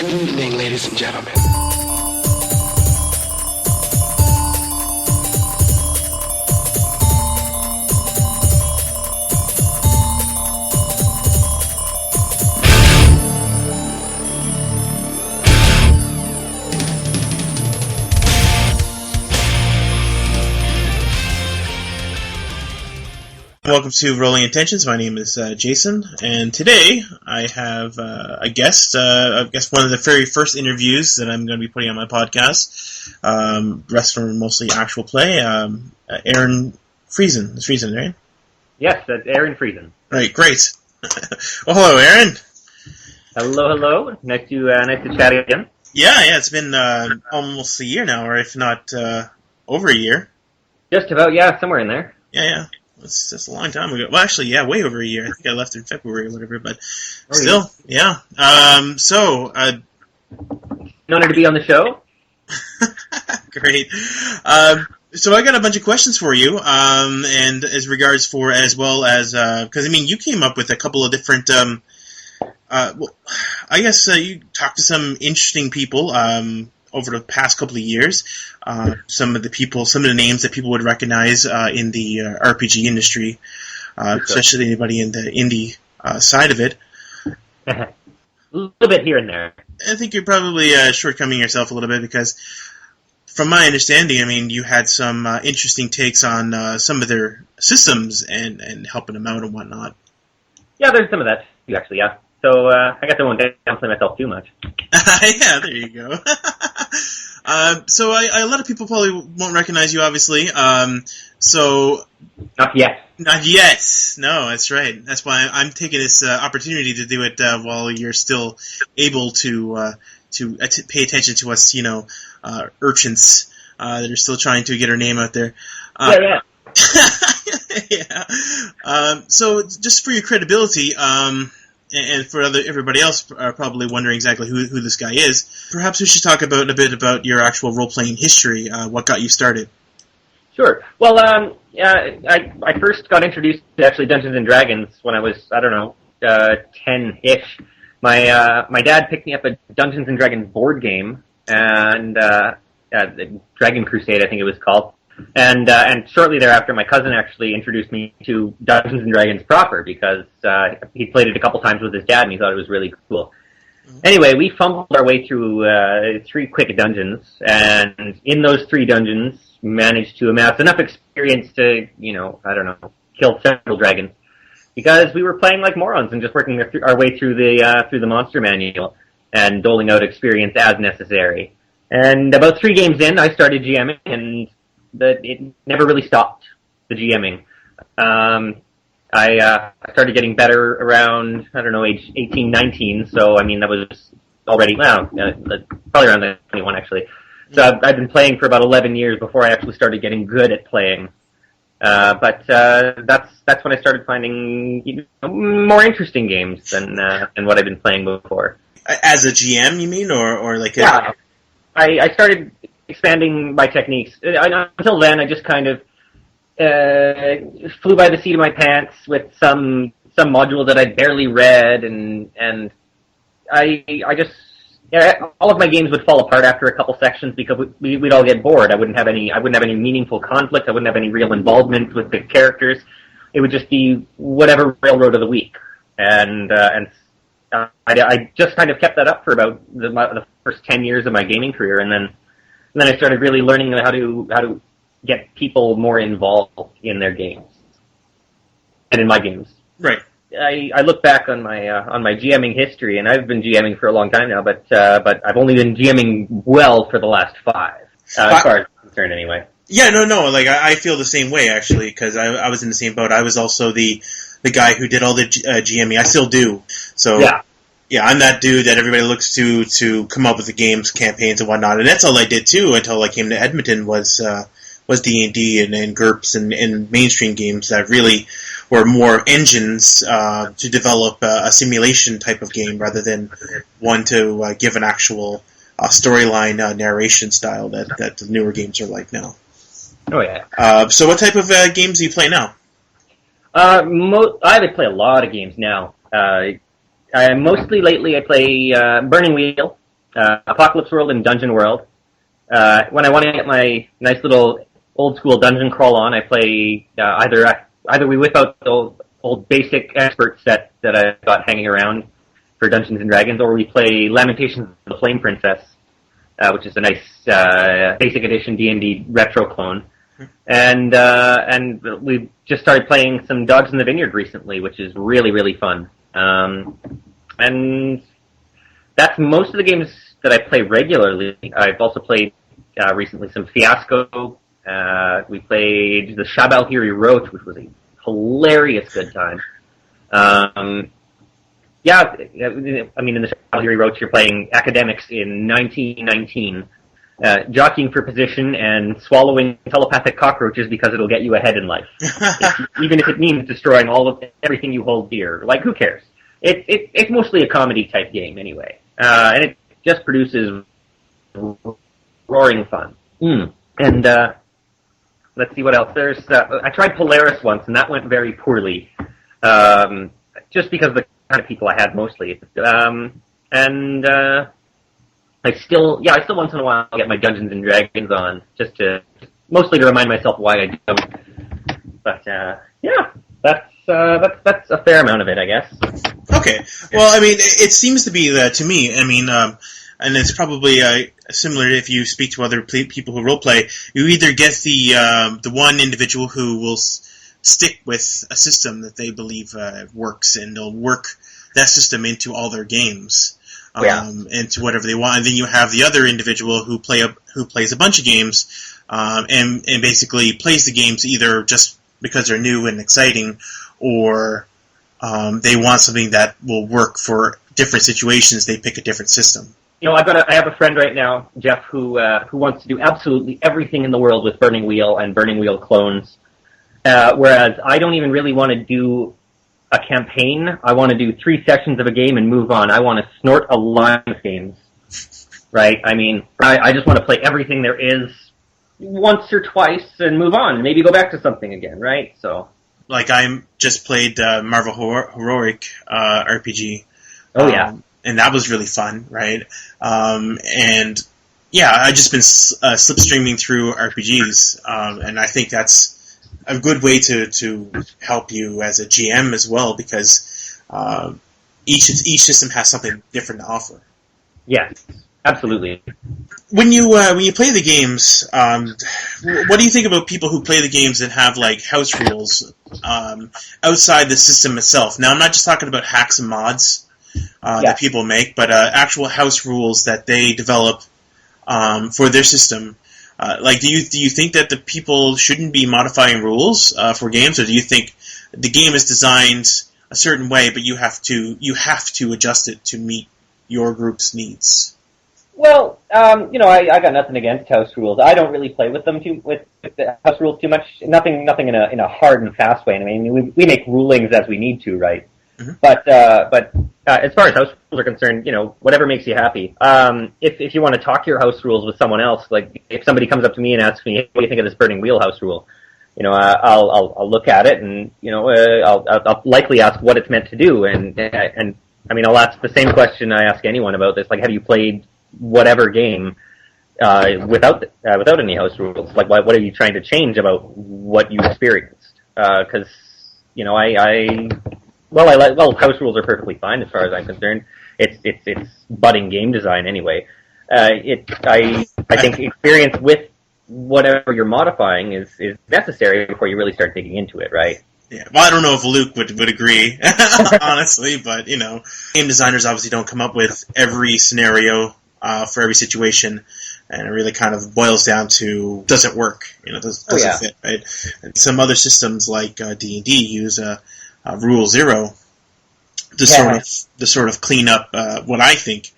Good evening, ladies and gentlemen. Welcome to Rolling Intentions. My name is Jason, and today I have a guest. I guess one of the very first interviews that I'm going to be putting on my podcast. Rest from mostly actual play. Aaron Friesen. It's Friesen, right? Yes, that's Aaron Friesen. Right, great. Well, hello, Aaron. Hello. Nice to chat again. Yeah. It's been almost a year now, or if not over a year. Just about, yeah, somewhere in there. Yeah. It's just a long time ago. Well, actually, yeah, way over a year. I think I left in February or whatever, but still, yeah. So, an honor to be on the show. Great. So I got a bunch of questions for you, and as regards for as well as because I mean you came up with a couple of different. Well, I guess you talked to some interesting people over the past couple of years. Some of the names that people would recognize in the RPG industry, especially anybody in the indie side of it. A little bit here and there. I think you're probably shortcoming yourself a little bit because, from my understanding, I mean, you had some interesting takes on some of their systems and helping them out and whatnot. Yeah, there's some of that too, actually, yeah. So I guess I won't downplay myself too much. Yeah, there you go. So a lot of people probably won't recognize you, obviously. So not yet. Not yet. No, that's right. That's why I'm taking this opportunity to do it while you're still able to pay attention to us, urchins that are still trying to get our name out there. Yeah. Yeah. So just for your credibility, and for everybody else probably wondering exactly who this guy is, perhaps we should talk a bit about your actual role-playing history, what got you started. Sure. Well, I first got introduced to actually Dungeons & Dragons when I was, 10-ish. My dad picked me up a Dungeons & Dragons board game, and Dragon Crusade, I think it was called. And shortly thereafter, my cousin actually introduced me to Dungeons and Dragons proper because he played it a couple times with his dad and he thought it was really cool. Mm-hmm. Anyway, we fumbled our way through 3 quick dungeons, and in those 3 dungeons, managed to amass enough experience to, kill several dragons because we were playing like morons and just working our way through the monster manual and doling out experience as necessary. And about 3 games in, I started GMing and it never really stopped, the GMing. I started getting better around, age 18, 19, so, that was already, probably around 21, actually. So I've been playing for about 11 years before I actually started getting good at playing. But that's when I started finding more interesting games than what I've been playing before. As a GM, you mean, or like? Yeah, I started expanding my techniques. Until then, I just kind of flew by the seat of my pants with some module that I barely read, and I just all of my games would fall apart after a couple sections because we'd all get bored. I wouldn't have any meaningful conflict. I wouldn't have any real involvement with the characters. It would just be whatever railroad of the week, and I just kind of kept that up for about the first 10 years of my gaming career, and then I started really learning how to get people more involved in their games and in my games. Right. I look back on my GMing history, and I've been GMing for a long time now, but I've only been GMing well for the last 5, as far as I'm concerned, anyway. Yeah, no. Like I feel the same way actually, because I was in the same boat. I was also the guy who did all the GMing. I still do. So yeah. Yeah, I'm that dude that everybody looks to come up with the games, campaigns, and whatnot. And that's all I did, too, until I came to Edmonton, was D&D and GURPS and mainstream games that really were more engines to develop a simulation type of game rather than one to give an actual storyline narration style that the newer games are like now. Oh, yeah. So what type of games do you play now? I play a lot of games now. Mostly lately I play Burning Wheel, Apocalypse World and Dungeon World. When I want to get my nice little old school dungeon crawl on, I play either we whip out the old basic expert set that I've got hanging around for Dungeons and Dragons, or we play Lamentations of the Flame Princess, which is a nice basic edition D&D retro clone. And we've just started playing some Dogs in the Vineyard recently, which is really, really fun. And that's most of the games that I play regularly. I've also played recently some Fiasco. We played the Shabalhiri Roach, which was a hilarious good time. Yeah, I mean, in the Shabalhiri Roach, you're playing academics in 1919, jockeying for position and swallowing telepathic cockroaches because it'll get you ahead in life, even if it means destroying everything you hold dear. Like, who cares? It's mostly a comedy type game anyway, and it just produces roaring fun. And let's see what else. I tried Polaris once, and that went very poorly, just because of the kind of people I had mostly. I still once in a while get my Dungeons and Dragons on, mostly to remind myself why I don't. But yeah, that's a fair amount of it, I guess. Okay. Well, I mean, it seems to be that to me. I mean, and it's probably similar if you speak to other people who roleplay. You either get the one individual who will stick with a system that they believe works, and they'll work that system into all their games, into whatever they want. And then you have the other individual who plays a bunch of games, and basically plays the games either just because they're new and exciting, or they want something that will work for different situations. They pick a different system. You know, I have a friend right now, Jeff, who wants to do absolutely everything in the world with Burning Wheel and Burning Wheel clones. Whereas I don't even really want to do a campaign. I want to do 3 sessions of a game and move on. I want to snort a line of games, right? I mean, I just want to play everything there is once or twice and move on, and maybe go back to something again, right? So, like, I just played Marvel Heroic RPG. Oh, yeah. And that was really fun, right? And yeah, I've just been slipstreaming through RPGs, and I think that's a good way to help you as a GM as well, because each system has something different to offer. Yeah, absolutely. When you play the games, what do you think about people who play the games and have like house rules outside the system itself? Now, I'm not just talking about hacks and mods that people make, but actual house rules that they develop for their system. Like, do you think that the people shouldn't be modifying rules for games, or do you think the game is designed a certain way, but you have to adjust it to meet your group's needs? Well, you know, I got nothing against house rules. I don't really play with them with the house rules too much. Nothing in a hard and fast way. I mean, we make rulings as we need to, right? Mm-hmm. But as far as house rules are concerned, you know, whatever makes you happy. If you want to talk your house rules with someone else, like if somebody comes up to me and asks me, "What do you think of this Burning Wheel house rule?" You know, I'll look at it, and you know, I'll likely ask what it's meant to do, and I mean, I'll ask the same question I ask anyone about this, like, have you played whatever game without any house rules? Like, what are you trying to change about what you experienced? Because you know, house rules are perfectly fine as far as I'm concerned. It's budding game design anyway. I think experience with whatever you're modifying is necessary before you really start digging into it, right? Yeah, well, I don't know if Luke would agree, honestly, but, you know, game designers obviously don't come up with every scenario for every situation, and it really kind of boils down to, does it work? You know, does it fit, right? And some other systems like D&D use Rule 0 to sort of clean up what I think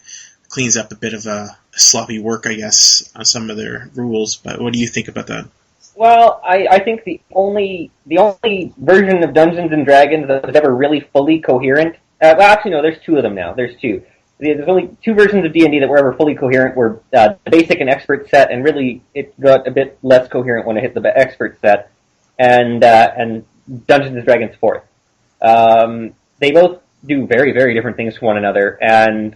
cleans up a bit of a sloppy work, I guess, on some of their rules. But what do you think about that? Well, I think the only version of Dungeons and Dragons that was ever really fully coherent. Well, actually, no. There's 2 of them now. There's 2. There's only 2 versions of D&D that were ever fully coherent. Were the basic and expert set, and really it got a bit less coherent when it hit the expert set, and Dungeons and Dragons 4th. They both do very, very different things to one another, and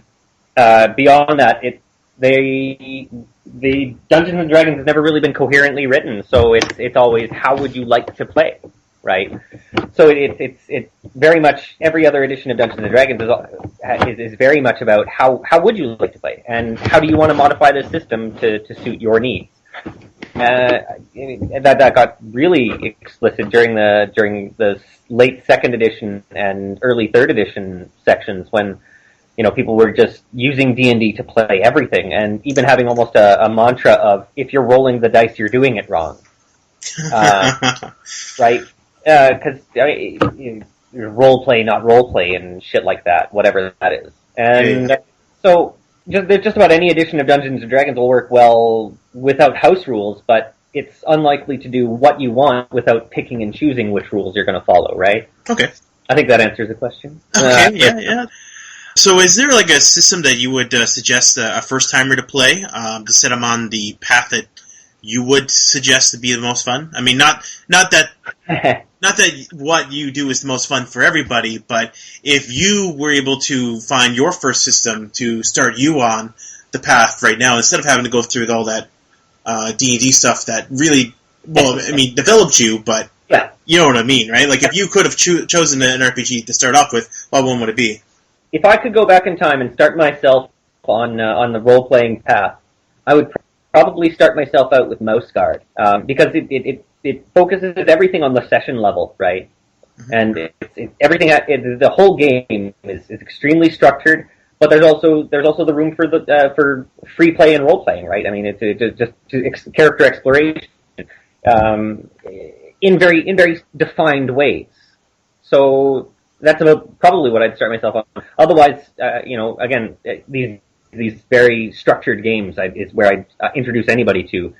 beyond that, the Dungeons and Dragons has never really been coherently written, so it's always how would you like to play, right? So it's very much every other edition of Dungeons and Dragons is very much about how would you like to play and how do you want to modify the system to suit your needs. That got really explicit during the late second edition and early third edition sections when people were just using D&D to play everything, and even having almost a mantra of if you're rolling the dice, you're doing it wrong, right? Because role play, not role play, and shit like that, whatever that is, and so. Just about any edition of Dungeons & Dragons will work well without house rules, but it's unlikely to do what you want without picking and choosing which rules you're going to follow, right? Okay. I think that answers the question. Okay, yeah. So is there like a system that you would suggest a first-timer to play to set them on the path that you would suggest to be the most fun? I mean, not that what you do is the most fun for everybody, but if you were able to find your first system to start you on the path right now, instead of having to go through all that D&D stuff that really, developed you, but you know what I mean, right? Like if you could have chosen an RPG to start off with, what one would it be? If I could go back in time and start myself on the role-playing path, I would probably start myself out with Mouse Guard, because it focuses everything on the session level, right? Mm-hmm. And the whole game is extremely structured, but there's also the room for free play and role playing, right? I mean, it's just character exploration in very defined ways. So that's probably what I'd start myself on. Otherwise, again, these very structured games is where I'd introduce anybody to.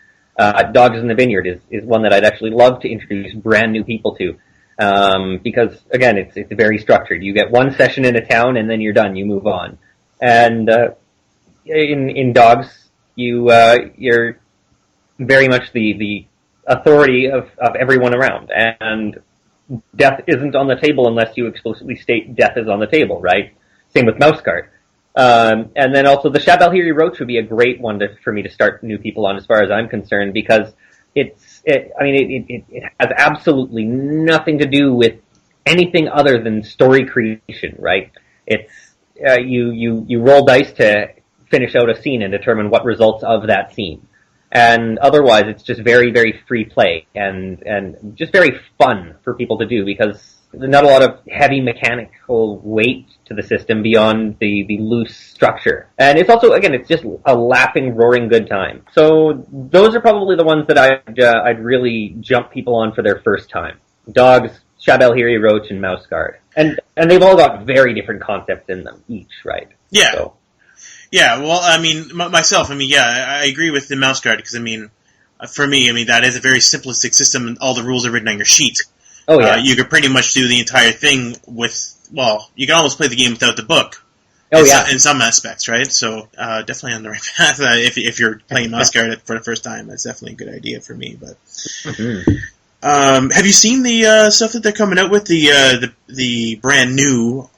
Dogs in the Vineyard is one that I'd actually love to introduce brand new people to, because again, it's very structured. You get one session in a town and then you're done. You move on, and in Dogs, you're very much the authority of everyone around, and death isn't on the table unless you explicitly state death is on the table, right? Same with Mouse Guard. And then also the Shabalhiri Roach would be a great one for me to start new people on, as far as I'm concerned, because it has absolutely nothing to do with anything other than story creation, right? It's you roll dice to finish out a scene and determine what results of that scene, and otherwise it's just very, very free play and just very fun for people to do, because there's not a lot of heavy mechanical weight to the system beyond the loose structure. And it's also, again, it's just a laughing, roaring good time. So those are probably the ones that I'd really jump people on for their first time. Dogs, Shabalhiri Roach, and Mouse Guard. And they've all got very different concepts in them, each, right? Yeah. So. Yeah, well, I mean, I agree with the Mouse Guard, because, for me, that is a very simplistic system, and all the rules are written on your sheet. Oh, yeah. You could pretty much do the entire thing you can almost play the game without the book. In some aspects, right? So, definitely on the right path. If you're playing Mouse Guard for the first time, that's definitely a good idea for me. But, have you seen the stuff that they're coming out with, the brand new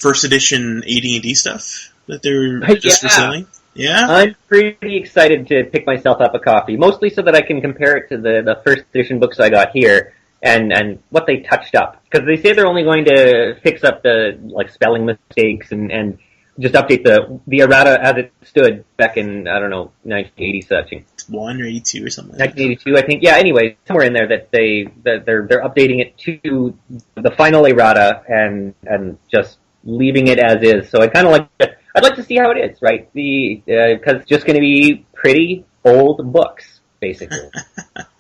first edition AD&D stuff that they're just for selling? Yeah? I'm pretty excited to pick myself up a copy, mostly so that I can compare it to the first edition books I got here. And what they touched up, because they say they're only going to fix up the spelling mistakes and just update the errata as it stood back in 1980 such. 1 or 82 or something. 1982, I think. Yeah. Anyway, somewhere in there that they're updating it to the final errata and just leaving it as is. So I'd like to see how it is, right? Because it's just going to be pretty old books, basically.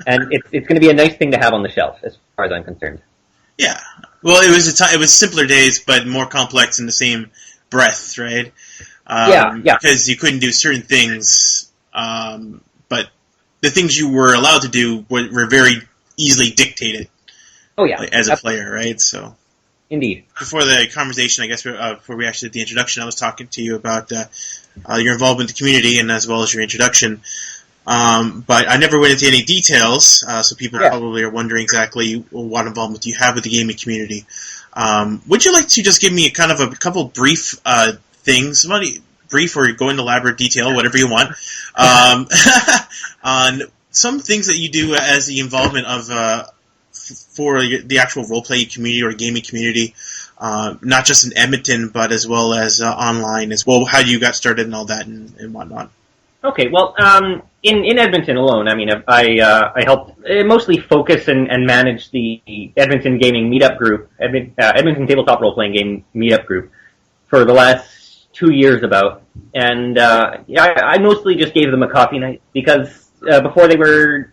And it's going to be a nice thing to have on the shelf, as far as I'm concerned. Yeah. Well, it was simpler days, but more complex in the same breath, right? Yeah. Because you couldn't do certain things, but the things you were allowed to do were very easily dictated. Oh, yeah. As a player, right? So. Indeed. Before the conversation, I guess, before we actually did the introduction, I was talking to you about your involvement in the community and as well as your introduction. But I never went into any details, so people probably are wondering exactly what involvement you have with the gaming community. Would you like to just give me a couple brief things? brief or go into elaborate detail, whatever you want, on some things that you do as the involvement of for the actual role-playing community or gaming community, not just in Edmonton, but as well as online as well, how you got started and all that and whatnot. Okay, well, in Edmonton alone, I mean, I helped mostly focus and manage the Edmonton Gaming Meetup Group, Edmonton Tabletop Role-Playing Game Meetup Group, for the last 2 years about. And I mostly just gave them a coffee night, because before they were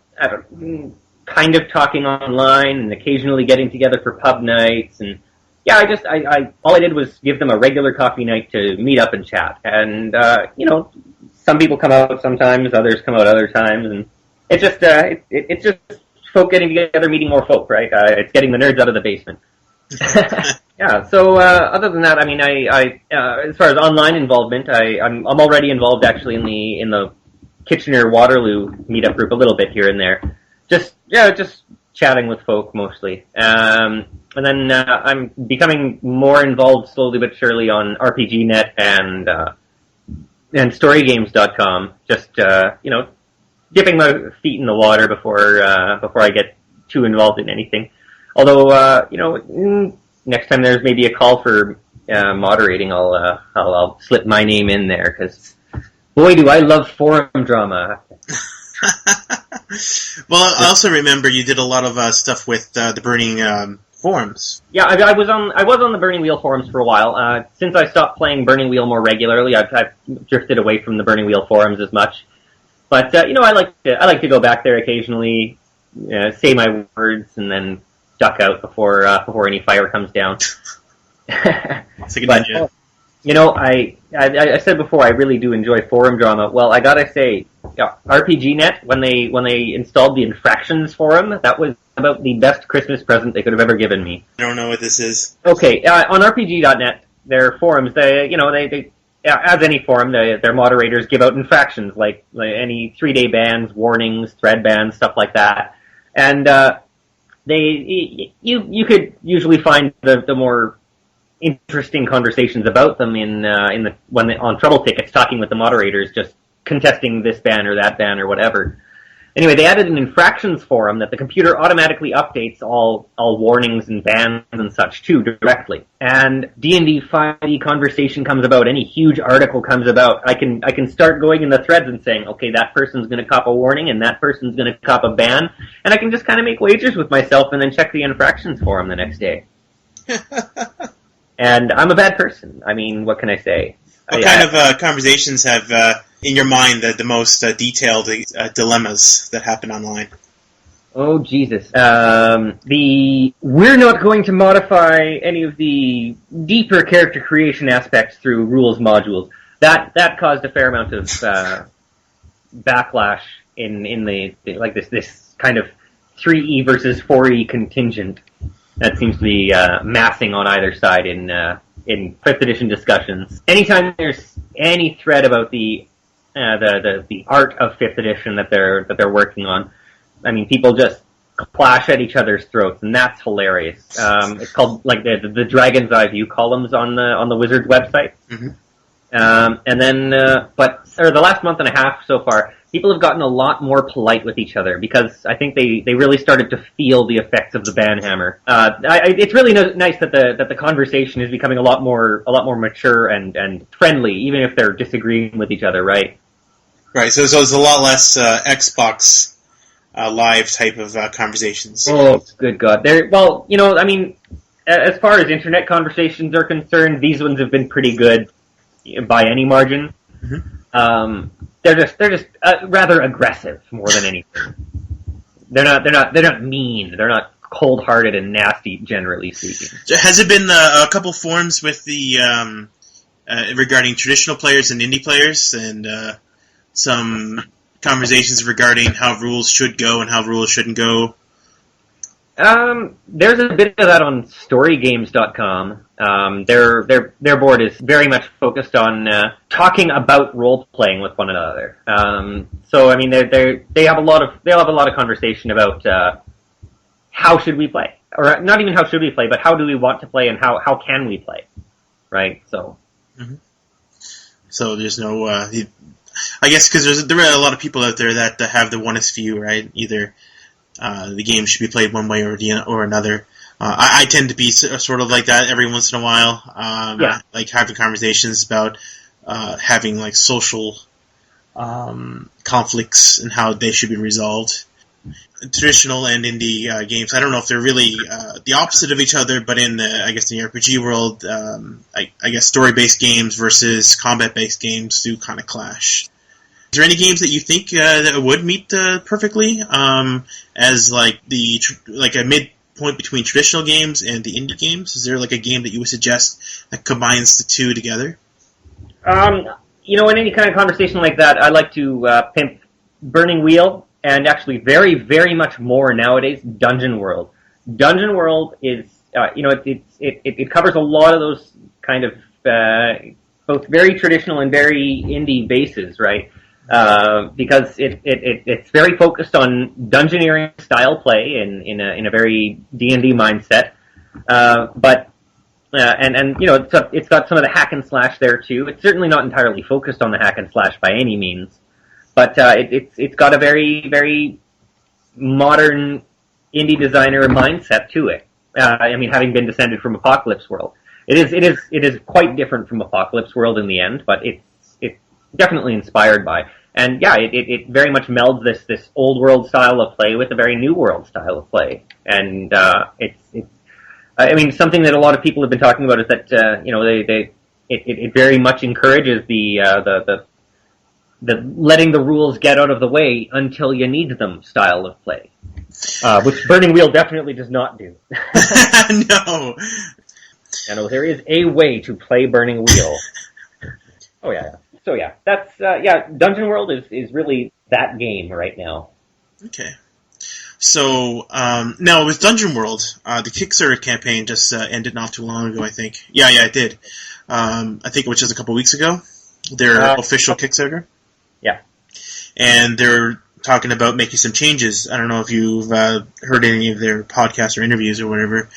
kind of talking online and occasionally getting together for pub nights. And yeah, all I did was give them a regular coffee night to meet up and chat. And, some people come out sometimes, others come out other times, and it's just folk getting together, meeting more folk, right? It's getting the nerds out of the basement. Yeah. So other than that, I mean, I as far as online involvement, I'm already involved actually in the Kitchener Waterloo meetup group a little bit here and there. Just chatting with folk mostly. And then I'm becoming more involved slowly but surely on RPGNet and StoryGames.com, just, dipping my feet in the water before I get too involved in anything. Although, next time there's maybe a call for moderating, I'll slip my name in there, because boy, do I love forum drama. Well, I also remember you did a lot of stuff with the Burning forums. Yeah, I was on the Burning Wheel forums for a while. Since I stopped playing Burning Wheel more regularly, I've drifted away from the Burning Wheel forums as much. But I like to go back there occasionally, say my words, and then duck out before any fire comes down. It's like a ninja. I said before, I really do enjoy forum drama. Well, I gotta say, RPGNet, when they installed the Infractions forum, that was about the best Christmas present they could have ever given me. I don't know what this is. Okay, on RPG.net, their forums, they as any forum, their moderators give out infractions, like any 3-day bans, warnings, thread bans, stuff like that. And you could usually find the more interesting conversations about them on trouble tickets, talking with the moderators, just contesting this ban or that ban or whatever. Anyway, they added an infractions forum that the computer automatically updates all warnings and bans and such too directly. And D&D 5e conversation comes about, any huge article comes about, I can start going in the threads and saying, okay, that person's going to cop a warning and that person's going to cop a ban, and I can just kind of make wagers with myself and then check the infractions forum the next day. And I'm a bad person. I mean, what can I say? What kind of conversations have, in your mind, the most detailed dilemmas that happen online? Oh, Jesus. We're not going to modify any of the deeper character creation aspects through rules modules. That caused a fair amount of backlash in this kind of 3E versus 4E contingent that seems to be massing on either side in 5th edition discussions. Anytime there's any thread about the art of 5th edition that they're working on, I mean, people just clash at each other's throats, and that's hilarious. It's called like the Dragon's Eye View columns on the Wizards website. Mm-hmm. And then, the last month and a half so far, people have gotten a lot more polite with each other, because I think they really started to feel the effects of the banhammer. It's really nice that the conversation is becoming a lot more mature and friendly, even if they're disagreeing with each other, right? Right. So it's a lot less Xbox Live type of conversations. Oh, good God! I mean, as far as internet conversations are concerned, these ones have been pretty good by any margin. Mm-hmm. They're just rather aggressive more than anything. They're not mean. They're not cold-hearted and nasty, generally speaking. So has it been a couple forums with the regarding traditional players and indie players, and some conversations regarding how rules should go and how rules shouldn't go? There's a bit of that on StoryGames.com. Their board is very much focused on talking about role playing with one another. So I mean, they have a lot of conversation about how should we play, or not even how should we play, but how do we want to play and how can we play, right? So. Mm-hmm. So there's no. I guess because there are a lot of people out there that have the onist view, right? Either the game should be played one way or another. I tend to be sort of like that every once in a while. Like having conversations about having like social conflicts and how they should be resolved. Traditional and indie games, I don't know if they're really the opposite of each other, but in the RPG world, I guess story-based games versus combat-based games do kind of clash. Is there any games that you think that would meet perfectly as like a midpoint between traditional games and the indie games? Is there like a game that you would suggest that combines the two together? In any kind of conversation like that, I like to pimp Burning Wheel. And actually, very, very much more nowadays, Dungeon World. Dungeon World is, it covers a lot of those kind of both very traditional and very indie bases, right? Because it's very focused on dungeoneering style play in a very D&D mindset. It's got some of the hack and slash there too. It's certainly not entirely focused on the hack and slash by any means. But it's got a very, very modern indie designer mindset to it. Having been descended from Apocalypse World, it is quite different from Apocalypse World in the end, but it's definitely inspired by. And yeah, it very much melds this old world style of play with a very new world style of play. And something that a lot of people have been talking about is that it very much encourages the letting the rules get out of the way until you need them style of play, which Burning Wheel definitely does not do. No. There is a way to play Burning Wheel. Oh yeah. So yeah, that's Dungeon World is really that game right now. Okay. So now with Dungeon World, the Kickstarter campaign just ended not too long ago, I think. Yeah, it did. I think it was just a couple weeks ago. Their official Kickstarter. Yeah. And they're talking about making some changes. I don't know if you've heard any of their podcasts or interviews or whatever.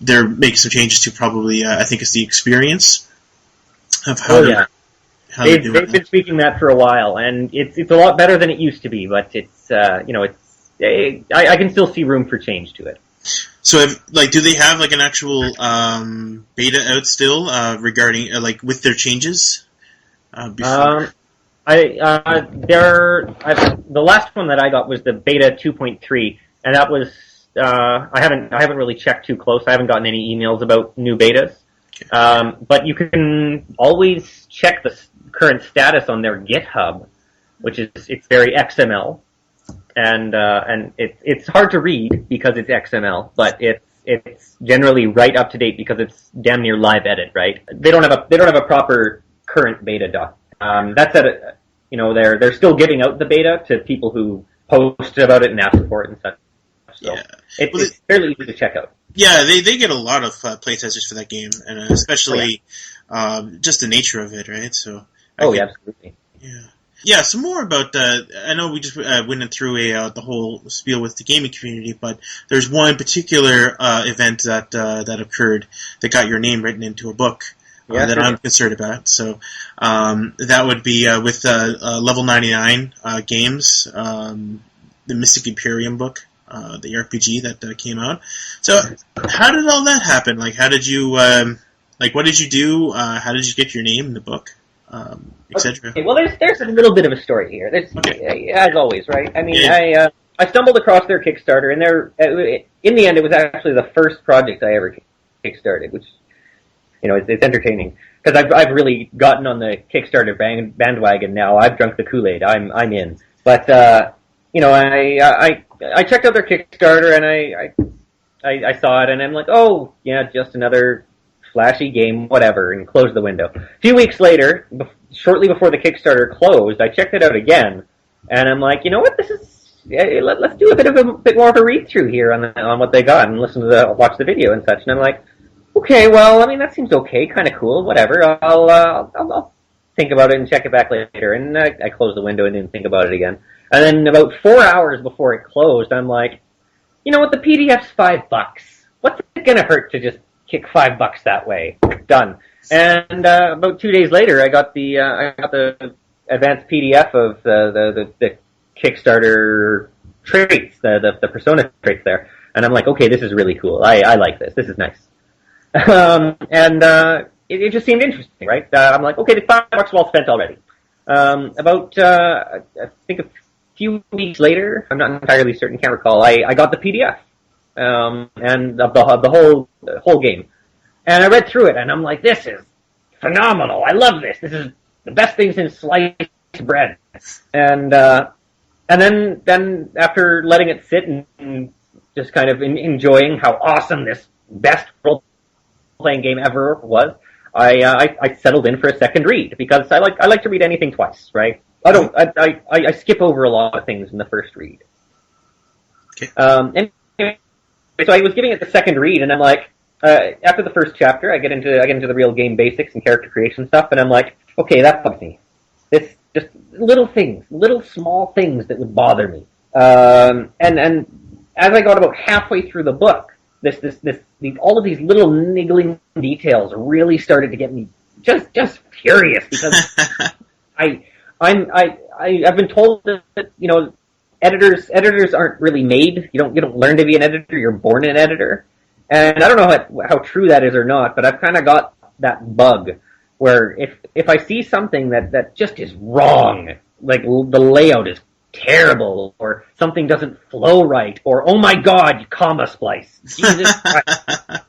They're making some changes to probably, I think it's the experience of how they've been speaking that for a while, and it's a lot better than it used to be, but I can still see room for change to it. So, do they have like an actual beta out still regarding with their changes? Before? The last one that I got was the beta 2.3, and that was I haven't really checked too close. I haven't gotten any emails about new betas. Okay. But you can always check the current status on their GitHub, it's very XML, and it's hard to read because it's XML, but it's generally right up to date because it's damn near live edit, right? They don't have a proper current beta doc. That's they're still giving out the beta to people who post about it and ask for it and such. So it's fairly easy to check out. Yeah, they get a lot of playtesters for that game, and especially just the nature of it, right? So. Absolutely. Yeah. Yeah, some more about, I know we just went through the whole spiel with the gaming community, but there's one particular event that occurred that got your name written into a book that I'm concerned about. So that would be with Level 99 Games, the Mystic Imperium book, the RPG that came out. So how did all that happen? How did you, what did you do? How did you get your name in the book? Etc. Okay, well, there's a little bit of a story here. As always, right? I stumbled across their Kickstarter, and in the end, it was actually the first project I ever kickstarted, which it's entertaining because I've really gotten on the Kickstarter bandwagon now. I've drunk the Kool-Aid. I'm in. But I checked out their Kickstarter, and I saw it, and I'm like, oh yeah, just another flashy game, whatever, and closed the window. A few weeks later, shortly before the Kickstarter closed, I checked it out again, and I'm like, you know what, this is, let's do a bit more of a read-through here on what they got, and watch the video and such, and I'm like, okay, well, that seems okay, kind of cool, whatever, I'll think about it and check it back later, and I closed the window and didn't think about it again. And then about 4 hours before it closed, I'm like, you know what, the PDF's $5. What's it gonna hurt to just kick $5 that way? Done. And about 2 days later, I got the advanced PDF of the Kickstarter traits, the persona traits there, and I'm like, okay, this is really cool. I like this. This is nice. It just seemed interesting, right? I'm like, okay, the $5 well spent already. About I think a few weeks later, I'm not entirely certain, can't recall. I got the PDF and the whole game, and I read through it, and I'm like, this is phenomenal. I love this. This is the best thing since sliced bread. And then after letting it sit and just kind of enjoying how awesome this best role-playing game ever was, I settled in for a second read, because I like to read anything twice, right? I skip over a lot of things in the first read. Okay. Anyway, so I was giving it the second read, and I'm like, after the first chapter, I get into the real game basics and character creation stuff, and I'm like, okay, that bugs me. This just little things, little small things that would bother me. And as I got about halfway through the book, all of these little niggling details really started to get me just furious, because I've been told that, you know, editors aren't really made. You don't learn to be an editor. You're born an editor. And I don't know how true that is or not, but I've kind of got that bug where if I see something that just is wrong, like the layout is terrible, or something doesn't flow right, or oh my god, you comma splice, Jesus Christ.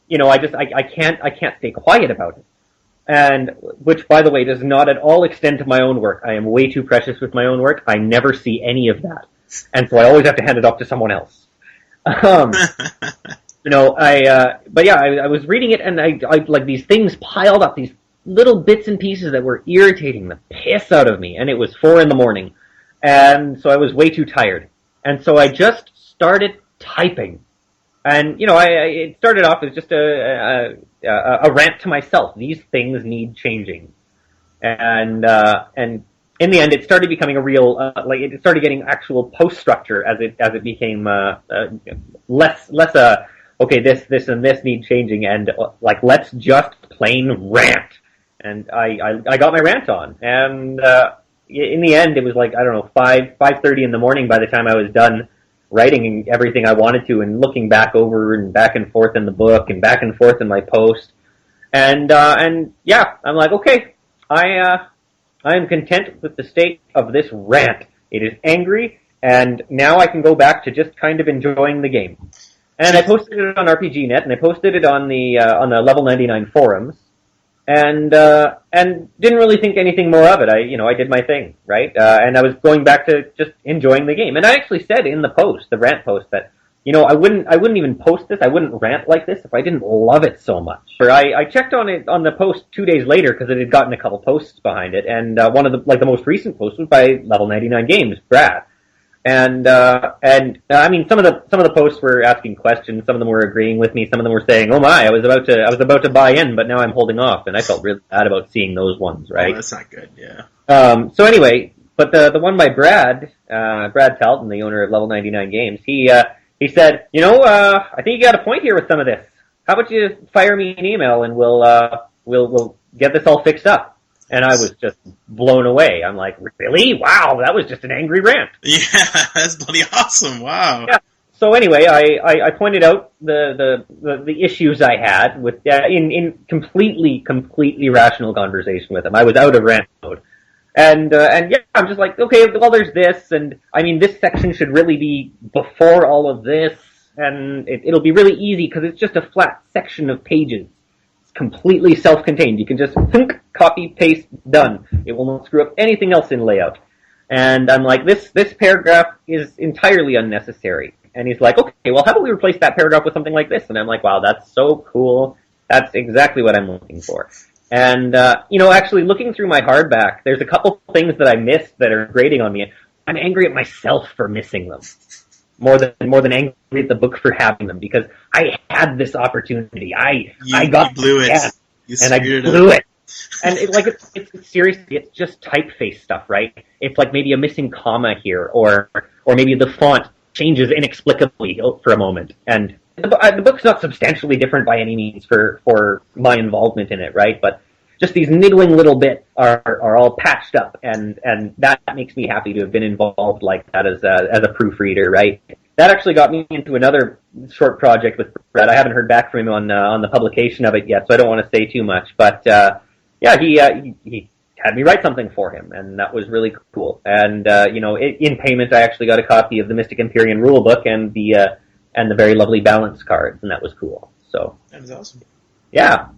You know, I can't stay quiet about it. And which, by the way, does not at all extend to my own work. I am way too precious with my own work. I never see any of that, and so I always have to hand it off to someone else. You know, but yeah, I was reading it, and I like these things piled up, these little bits and pieces that were irritating the piss out of me, and it was 4 a.m, and so I was way too tired, and so I just started typing, and you know, it started off as just a rant to myself. These things need changing, and in the end, it started becoming a real it started getting actual post structure as it became less okay, this and this need changing, and like, let's just plain rant. And I got my rant on, and in the end, it was like, I don't know, 5:30 in the morning by the time I was done writing everything I wanted to, and looking back over and back and forth in the book and back and forth in my post, and yeah, I'm like, okay, I am content with the state of this rant. It is angry, and now I can go back to just kind of enjoying the game. And I posted it on RPGNet, and I posted it on the Level 99 forums, and didn't really think anything more of it. I did my thing, right? And I was going back to just enjoying the game. And I actually said in the post, the rant post, that, you know, I wouldn't even post this, I wouldn't rant like this if I didn't love it so much. I checked on it on the post 2 days later, because it had gotten a couple posts behind it, and one of the most recent posts was by Level 99 Games, Brad. And I mean, some of the posts were asking questions. Some of them were agreeing with me. Some of them were saying, "Oh my, I was about to buy in, but now I'm holding off." And I felt really bad about seeing those ones. Right? Oh, that's not good. Yeah. So anyway, but the one by Brad Talton, the owner of Level 99 Games, he said, you know, I think you got a point here with some of this. How about you fire me an email, and we'll get this all fixed up. And I was just blown away. I'm like, really? Wow, that was just an angry rant. Yeah, that's bloody awesome. Wow. Yeah. So anyway, I pointed out the issues I had with in completely rational conversation with him. I was out of rant mode. And yeah, I'm just like, okay, well, there's this, and I mean, this section should really be before all of this, and it'll be really easy because it's just a flat section of pages. Completely self-contained. You can just copy, paste, done. It will not screw up anything else in layout. And I'm like, this paragraph is entirely unnecessary. And he's like, okay, well, how about we replace that paragraph with something like this? And I'm like, wow, that's so cool. That's exactly what I'm looking for. And, you know, actually looking through my hardback, there's a couple things that I missed that are grating on me. I'm angry at myself for missing them. More than angry at the book for having them, because I had this opportunity. You blew it. And I blew it. And it's seriously, it's just typeface stuff, right? It's like maybe a missing comma here, or maybe the font changes inexplicably for a moment, and the book's not substantially different by any means for my involvement in it, right? But just these niggling little bits are all patched up, and that makes me happy to have been involved like that as a proofreader, right? That actually got me into another short project with Brad. I haven't heard back from him on the publication of it yet, so I don't want to say too much. But he had me write something for him, and that was really cool. And in payment, I actually got a copy of the Mystic Empyrean rulebook and the very lovely balance cards, and that was cool. So that was awesome. Yeah,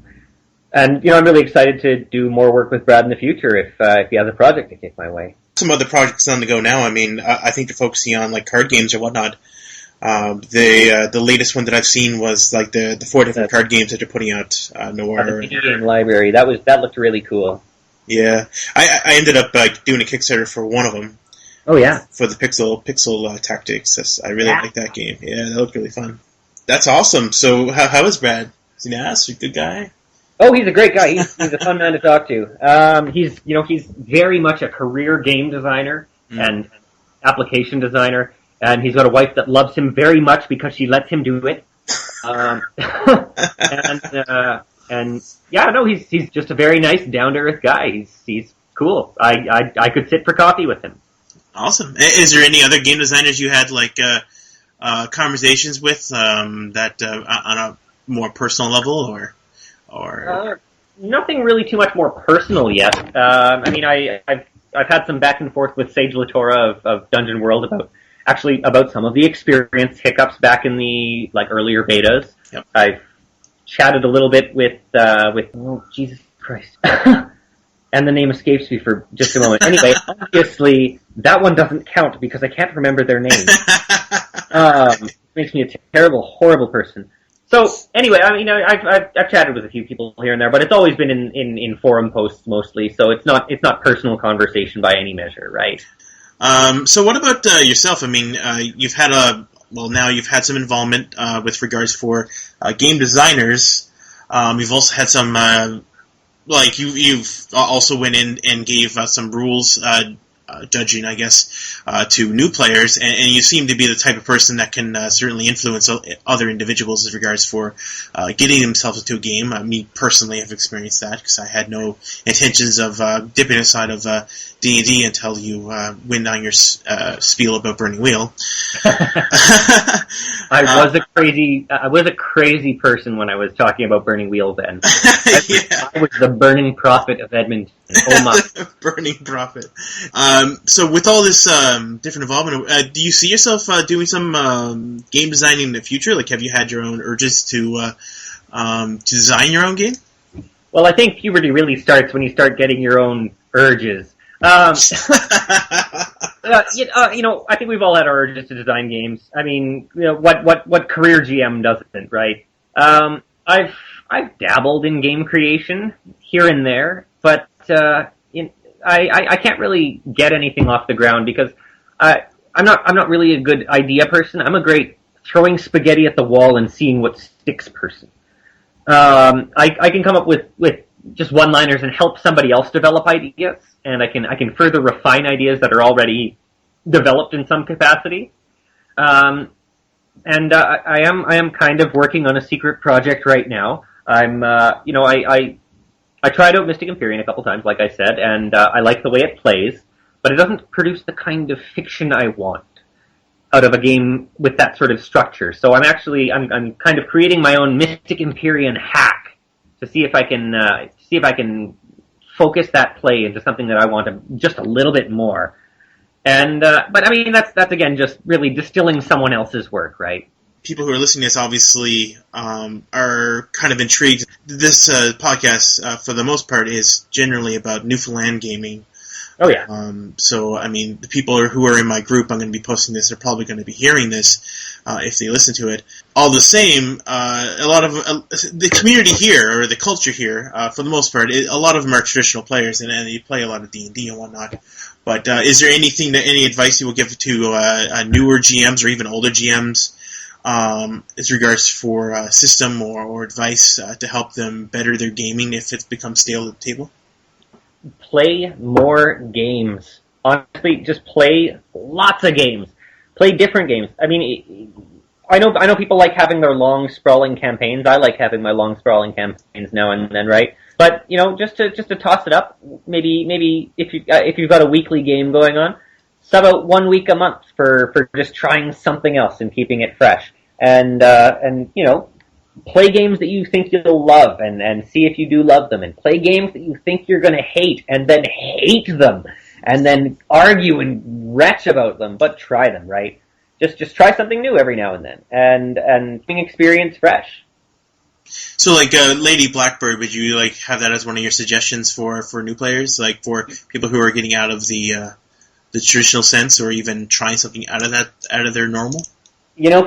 and I'm really excited to do more work with Brad in the future if he has a project to kick my way. Some other projects on the go now. I mean, I think they're focusing on like card games or whatnot. The latest one that I've seen was like the 4 different card games that they're putting out. Noir. The game library that looked really cool. Yeah, I ended up doing a Kickstarter for one of them. Oh yeah, for the Pixel Tactics. I really like that game. Yeah, that looked really fun. That's awesome. So how is Brad? Is he nice? A good guy? Oh, he's a great guy. He's a fun man to talk to. He's very much a career game designer and application designer, and he's got a wife that loves him very much because she lets him do it. He's just a very nice, down to earth guy. He's cool. I could sit for coffee with him. Awesome. Is there any other game designers you had like conversations with that on a more personal level or? Nothing really too much more personal yet. I've had some back and forth with Sage Latora of Dungeon World about some of the experience hiccups back in the earlier betas. Yep. I've chatted a little bit with oh Jesus Christ, and the name escapes me for just a moment. Anyway, obviously that one doesn't count because I can't remember their name. Makes me a terrible, horrible person. So anyway, I've chatted with a few people here and there, but it's always been in forum posts mostly. So it's not personal conversation by any measure, right? So what about yourself? I mean, you've had some involvement with regards for game designers. You've also had some you've also went in and gave some rules. Judging, I guess, to new players, and you seem to be the type of person that can certainly influence other individuals as regards for getting themselves into a game. Me personally have experienced that because I had no intentions of dipping inside of D&D until you went on your spiel about Burning Wheel. I was a crazy person when I was talking about Burning Wheel then. I was the burning prophet of Edmonton. Oh my. Burning prophet. So with all this different involvement, do you see yourself doing some game designing in the future? Like, have you had your own urges to design your own game? Well, I think puberty really starts when you start getting your own urges. I think we've all had our urges to design games. I mean, what career GM doesn't, right? I've dabbled in game creation here and there, but I can't really get anything off the ground because I'm not really a good idea person. I'm a great throwing spaghetti at the wall and seeing what sticks person. I can come up with just one-liners and help somebody else develop ideas, and I can further refine ideas that are already developed in some capacity. I am kind of working on a secret project right now. I tried out Mystic Empyrean a couple times, like I said, and I like the way it plays, but it doesn't produce the kind of fiction I want out of a game with that sort of structure. So I'm kind of creating my own Mystic Empyrean hack to see if I can focus that play into something that I want just a little bit more. And but I mean that's again just really distilling someone else's work, right? People who are listening to this obviously are kind of intrigued. This podcast, for the most part, is generally about Newfoundland gaming. Oh, yeah. So, I mean, the people who are in my group, I'm going to be posting this, are probably going to be hearing this if they listen to it. All the same, a lot of the community here, or the culture here, for the most part, a lot of them are traditional players, and they play a lot of D&D and whatnot. But is there any advice you will give to newer GMs or even older GMs as regards for system or advice to help them better their gaming if it's become stale at the table? Play more games. Honestly, just play lots of games. Play different games. I mean, I know people like having their long sprawling campaigns. I like having my long sprawling campaigns now and then, right? But just to toss it up, maybe if you've got a weekly game going on, sub out 1 week a month for just trying something else and keeping it fresh, and play games that you think you'll love and see if you do love them, and play games that you think you're going to hate and then hate them, and then argue and retch about them, but try them, right? Just try something new every now and then, and being experience fresh. So, like Lady Blackbird, would you have that as one of your suggestions for new players, for people who are getting out of the traditional sense, or even trying something out of their normal?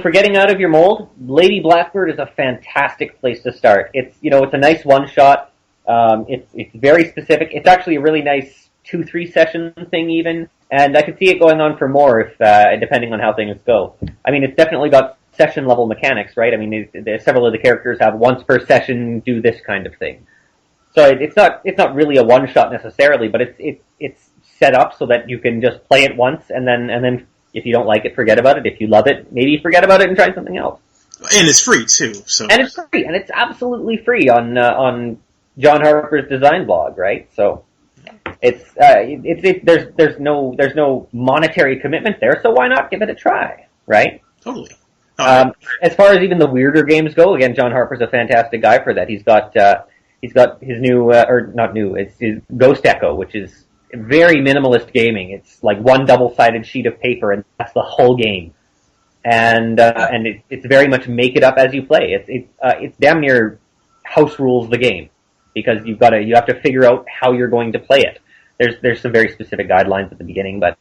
For getting out of your mold, Lady Blackbird is a fantastic place to start. It's it's a nice one shot. It's very specific. It's actually a really nice 2-3 session thing even. And I could see it going on for more if, depending on how things go. I mean, it's definitely got session level mechanics, right? I mean, several of the characters have once per session do this kind of thing. So it's not really a one shot necessarily, but it's set up so that you can just play it once and then if you don't like it, forget about it. If you love it, maybe forget about it and try something else. And it's free too. So. And it's free, and it's absolutely free on John Harper's design blog, right? So. There's no monetary commitment there, so why not give it a try, right? Totally. As far as even the weirder games go, again, John Harper's a fantastic guy for that. He's got his new it's his Ghost Echo, which is very minimalist gaming. It's like one double-sided sheet of paper, and that's the whole game. And it's very much make it up as you play. It's damn near house rules the game, because you have to figure out how you're going to play it. There's some very specific guidelines at the beginning, but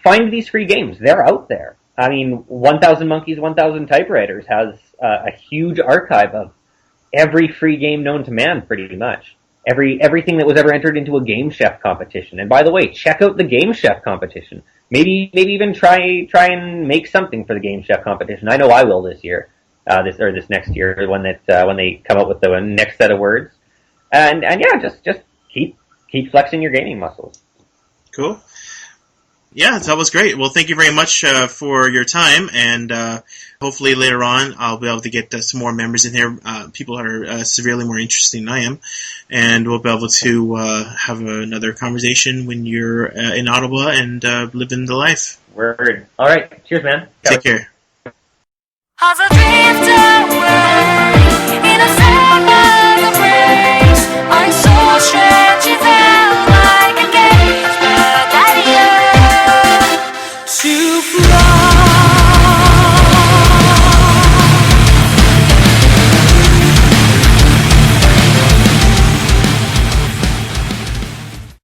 find these free games. They're out there. I mean, 1,000 Monkeys, 1,000 Typewriters has a huge archive of every free game known to man, pretty much. Everything that was ever entered into a Game Chef competition. And by the way, check out the Game Chef competition. Maybe even try and make something for the Game Chef competition. I know I will this year. This next year when they come up with the next set of words, and just keep flexing your gaming muscles. Cool. Yeah, that was great. Well, thank you very much for your time, and hopefully later on I'll be able to get some more members in here. People are severely more interesting than I am, and we'll be able to have another conversation when you're in Ottawa and living the life. Word. All right. Cheers, man. Take care. As I drift away in a summer breeze, I'm so strange.